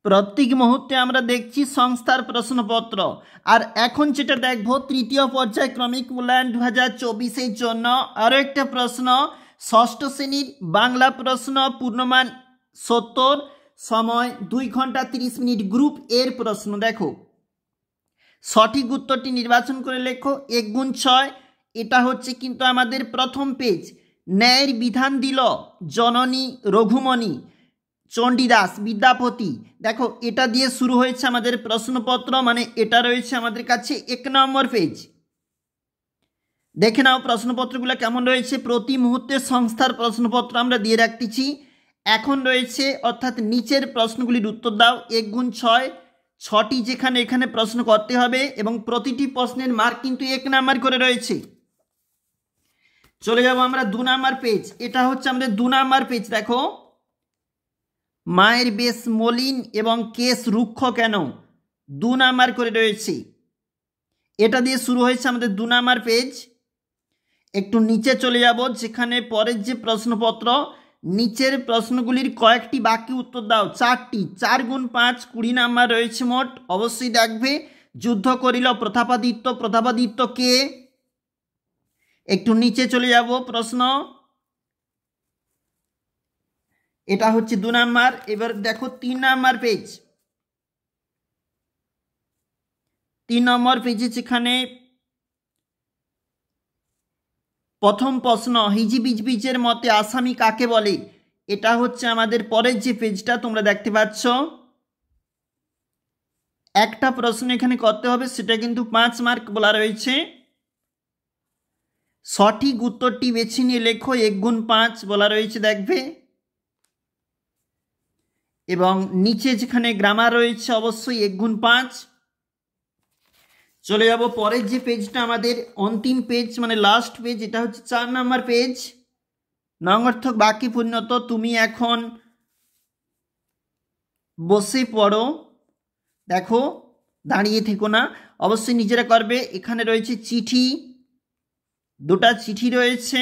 প্রত্যেক মুহূর্তে আমরা দেখছি সংস্থার প্রশ্নপত্র। আর এখন যেটা দেখব তৃতীয় পর্যায়ক্রমিক মূল্যায়ন 2024-এর জন্য আরও একটা প্রশ্ন, ষষ্ঠ শ্রেণীর বাংলা প্রশ্ন, পূর্ণমান 70, সময় 2 ঘন্টা 30 মিনিট, গ্রুপ এর প্রশ্ন। দেখো সঠিক উত্তরটি নির্বাচন করে লেখো 1 গুণ 6। এটা হচ্ছে কিন্তু আমাদের প্রথম পেজ। ন্যায়ের বিধান দিল জননী রঘুমণি চণ্ডীদাস বিদ্যাপতি। দেখো এটা দিয়ে শুরু হয়েছে আমাদের প্রশ্নপত্র, মানে এটা রয়েছে আমাদের কাছে 1 নম্বর পেজ। দেখে নাও প্রশ্নপত্রগুলো কেমন রয়েছে। প্রতি মুহূর্তে সংস্থার প্রশ্নপত্র আমরা দিয়ে রাখতেছি। এখন রয়েছে অর্থাৎ নিচের প্রশ্নগুলির উত্তর দাও। 1 গুণ 6, 6টি যেখানে এখানে প্রশ্ন করতে হবে এবং প্রতিটি প্রশ্নের মার্ক কিন্তু 1 নাম্বার করে রয়েছে। চলে যাব আমরা 2 নাম্বার পেজ। এটা হচ্ছে আমাদের 2 নাম্বার পেজ। দেখো মায়ের বেশ মলিন এবং কেশ রুক্ষ কেন, 2 নাম্বার করে রয়েছে। এটা দিয়ে শুরু হয়েছে আমাদের 2 নাম্বার পেজ। একটু নিচে চলে যাব, যেখানে পরের যে প্রশ্নপত্র, নিচের প্রশ্নগুলির কয়েকটি বাকি উত্তর দাও। 4টি, 4 গুণ 5 20 নাম্বার রয়েছে মোট। অবশ্যই দেখবে যুদ্ধ করিল প্রতাপাদিত্য, প্রতাপাদিত্য কে। একটু নিচে চলে যাব প্রশ্ন, এটা হচ্ছে 2 নাম্বার। এবার দেখো 3 নাম্বার পেজ। 3 নম্বর পেজে যেখানে প্রথম প্রশ্ন, হিজিবিজবিজের মতে আসামি কাকে বলে, এটা হচ্ছে আমাদের পরের যে পেজটা তোমরা দেখতে পাচ্ছ। একটা প্রশ্ন এখানে করতে হবে, সেটা কিন্তু 5 মার্ক বলা রয়েছে। সঠিক উত্তরটি বেছে নিয়ে লেখো 1 গুণ 5 বলা রয়েছে, দেখবে। এবং নিচে যেখানে গ্রামার রয়েছে অবশ্যই 1 গুণ 5। চলে যাব পরের যে পেজটা আমাদের অন্তিম পেজ, মানে লাস্ট পেজ। এটা হচ্ছে 4 নম্বর পেজ। নঙ্গর্থক বাকি পরিণত তুমি এখন বসে পড়ো। দেখো দাঁড়িয়ে থেকো না, অবশ্যই নিজেরা করবে। এখানে রয়েছে চিঠি, 2টা চিঠি রয়েছে।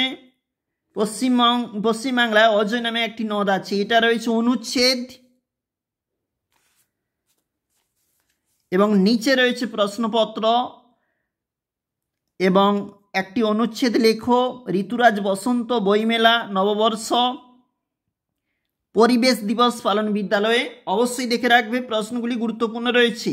পশ্চিমবাংলায় অজয় নামে একটি নদ আছে, এটা রয়েছে অনুচ্ছেদ। এবং নিচে রয়েছে প্রশ্নপত্র এবং একটি অনুচ্ছেদ লেখো। ঋতুরাজ বসন্ত বইমেলা নববর্ষ পরিবেশ দিবস পালন বিদ্যালয়ে। অবশ্যই দেখে রাখবে, প্রশ্নগুলি গুরুত্বপূর্ণ রয়েছে।